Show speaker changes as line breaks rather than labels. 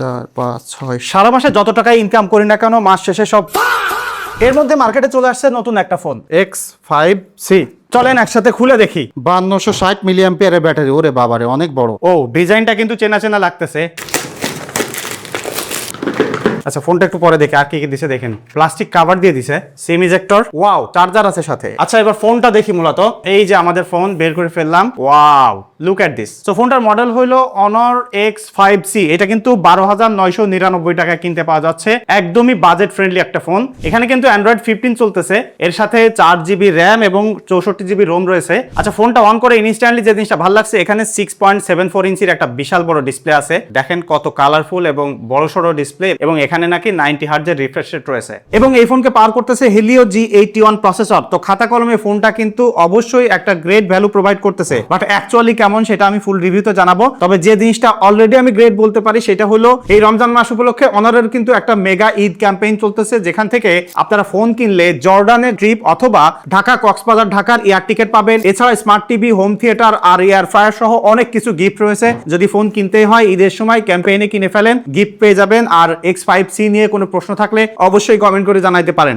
4 5 6 সারা মাসে যত টাকা ইনকাম করি না কেন মাস শেষে সব এর মধ্যে মার্কেটে চলে আসছে নতুন একটা ফোন X5C। চলেন একসাথে খুলে দেখি।
5260 মিলিঅ্যাম্পিয়ারের ব্যাটারি, ওরে বাবারে অনেক বড়।
ও ডিজাইনটা কিন্তু চেনা চেনা লাগতেছে। আচ্ছা ফোনটা একটু পরে দেখি আর কি কি দিছে দেখেন। প্লাস্টিক কভার দিয়ে দিছে, সিম ইজেক্টর, ওয়াও চার্জার আছে সাথে। আচ্ছা এবার ফোনটা দেখি। মূলত এই যে আমাদের ফোন বের করে ফেললাম, wow look at this. So ফোনটার মডেল হইলো Honor X5C। এটা কিন্তু 12,999 টাকায় কিনতে পাওয়া যাচ্ছে, একদমই বাজেট ফ্রেন্ডলি একটা ফোন। এখানে কিন্তু Android 15 চলতেছে, এর সাথে 4GB RAM এবং 64GB ROM রয়েছে। আচ্ছা ফোনটা অন করে ইনস্ট্যান্টলি যে জিনিসটা ভালো লাগছে, এখানে 6.74 ইঞ্চির একটা বিশাল বড় ডিসপ্লে আছে। দেখেন কত কালারফুল এবং বড়সড় ডিসপ্লে, এবং এখানে নাকি 90 হার্টজের রিফ্রেশ রেট রয়েছে, এবং এই ফোনকে পাওয়ার করতেছে Helio G81 প্রসেসর। তো খাতা কলমে ফোনটা কিন্তু অবশ্যই একটা গ্রেট ভ্যালু প্রোভাইড করতেছে, বাট অ্যাকচুয়ালি কেমন সেটা আমি ফুল রিভিউতে জানাবো। তবে যে জিনিসটা অলরেডি আমি গ্রেট বলতে পারি সেটা হলো এই রমজান মাস উপলক্ষে অনারের কিন্তু একটা মেগা ঈদ ক্যাম্পেইন চলতেছে, যেখান থেকে আপনারা ফোন কিনলে জর্ডানের ট্রিপ অথবা ঢাকা কক্সবাজার ঢাকার এয়ার টিকেট পাবেন। এছাড়া স্মার্ট টিভি, হোম থিয়েটার আর এয়ার ফ্রায়ার সহ অনেক কিছু গিফট রয়েছে। যদি ফোন কিনতে হয় ঈদের সময় ক্যাম্পেইনে কিনে ফেলেন, গিফট পেয়ে যাবেন। আর X5C নিয়ে কোনো প্রশ্ন থাকলে অবশ্যই কমেন্ট করে জানাইতে পারেন।